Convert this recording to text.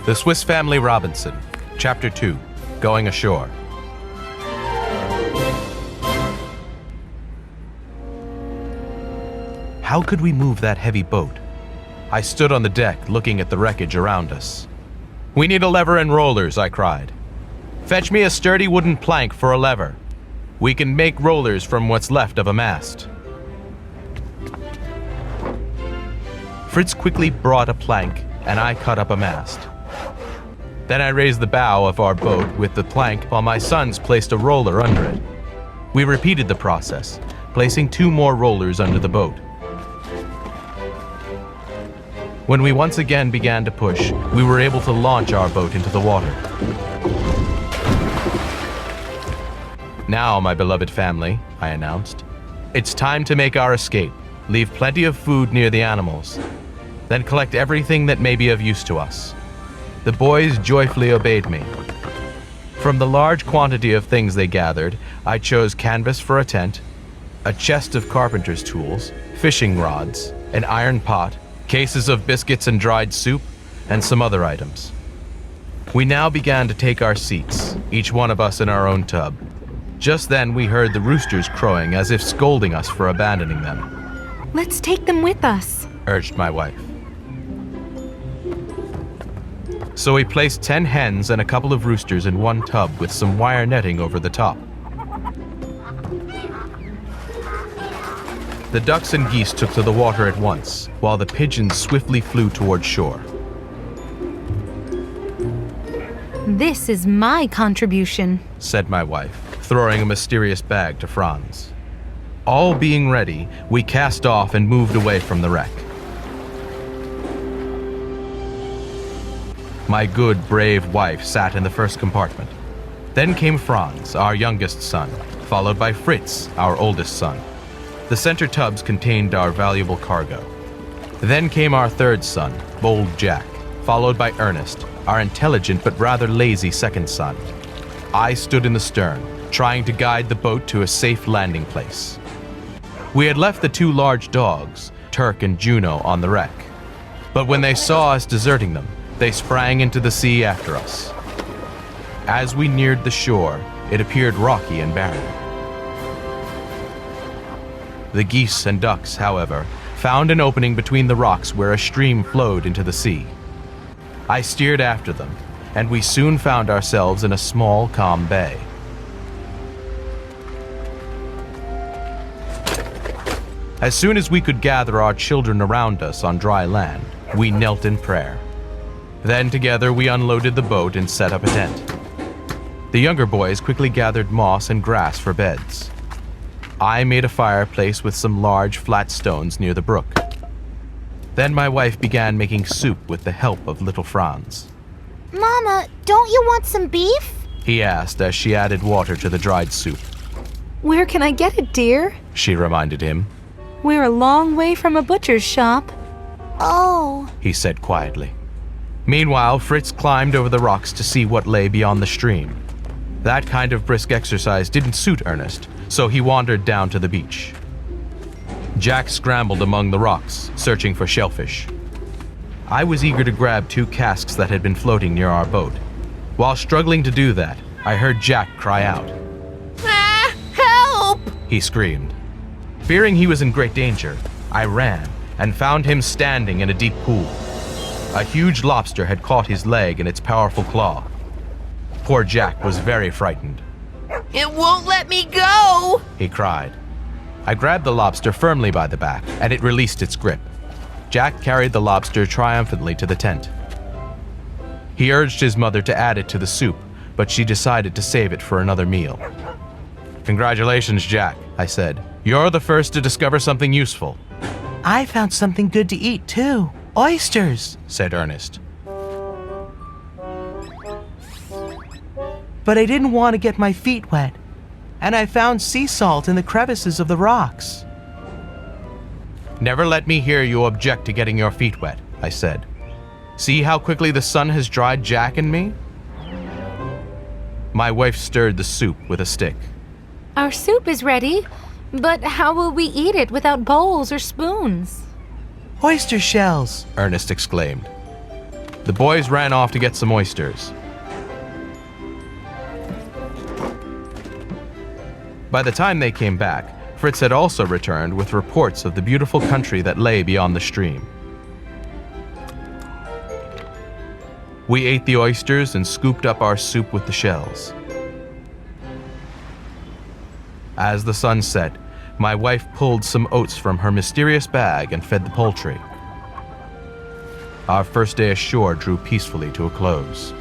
The Swiss Family Robinson, Chapter 2, Going Ashore. How could we move that heavy boat? I stood on the deck looking at the wreckage around us. "We need a lever and rollers," I cried. "Fetch me a sturdy wooden plank for a lever. We can make rollers from what's left of a mast." Fritz quickly brought a plank and I cut up a mast. Then I raised the bow of our boat with the plank while my sons placed a roller under it. We repeated the process, placing 2 more rollers under the boat. When we once again began to push, we were able to launch our boat into the water. "Now, my beloved family," I announced, "it's time to make our escape. Leave plenty of food near the animals. Then collect everything that may be of use to us." The boys joyfully obeyed me. From the large quantity of things they gathered, I chose canvas for a tent, a chest of carpenter's tools, fishing rods, an iron pot, cases of biscuits and dried soup, and some other items. We now began to take our seats, each one of us in our own tub. Just then we heard the roosters crowing as if scolding us for abandoning them. "Let's take them with us," urged my wife. So we placed 10 hens and a couple of roosters in one tub with some wire netting over the top. The ducks and geese took to the water at once, while the pigeons swiftly flew toward shore. "This is my contribution," said my wife, throwing a mysterious bag to Franz. All being ready, we cast off and moved away from the wreck. My good, brave wife sat in the first compartment. Then came Franz, our youngest son, followed by Fritz, our oldest son. The center tubs contained our valuable cargo. Then came our third son, bold Jack, followed by Ernest, our intelligent but rather lazy second son. I stood in the stern, trying to guide the boat to a safe landing place. We had left the 2 large dogs, Turk and Juno, on the wreck. But when they saw us deserting them, they sprang into the sea after us. As we neared the shore, it appeared rocky and barren. The geese and ducks, however, found an opening between the rocks where a stream flowed into the sea. I steered after them, and we soon found ourselves in a small, calm bay. As soon as we could gather our children around us on dry land, we knelt in prayer. Then together we unloaded the boat and set up a tent. The younger boys quickly gathered moss and grass for beds. I made a fireplace with some large flat stones near the brook. Then my wife began making soup with the help of little Franz. "Mama, don't you want some beef?" he asked as she added water to the dried soup. "Where can I get it, dear?" she reminded him. "We're a long way from a butcher's shop." "Oh," he said quietly. Meanwhile, Fritz climbed over the rocks to see what lay beyond the stream. That kind of brisk exercise didn't suit Ernest, so he wandered down to the beach. Jack scrambled among the rocks, searching for shellfish. I was eager to grab 2 casks that had been floating near our boat. While struggling to do that, I heard Jack cry out. "Ah, help!" he screamed. Fearing he was in great danger, I ran and found him standing in a deep pool. A huge lobster had caught his leg in its powerful claw. Poor Jack was very frightened. "It won't let me go!" he cried. I grabbed the lobster firmly by the back, and it released its grip. Jack carried the lobster triumphantly to the tent. He urged his mother to add it to the soup, but she decided to save it for another meal. "Congratulations, Jack," I said. "You're the first to discover something useful." "I found something good to eat, too. Oysters," said Ernest. "But I didn't want to get my feet wet. And I found sea salt in the crevices of the rocks." "Never let me hear you object to getting your feet wet," I said. "See how quickly the sun has dried Jack and me?" My wife stirred the soup with a stick. "Our soup is ready, but how will we eat it without bowls or spoons?" "Oyster shells," Ernest exclaimed. The boys ran off to get some oysters. By the time they came back, Fritz had also returned with reports of the beautiful country that lay beyond the stream. We ate the oysters and scooped up our soup with the shells. As the sun set, my wife pulled some oats from her mysterious bag and fed the poultry. Our first day ashore drew peacefully to a close.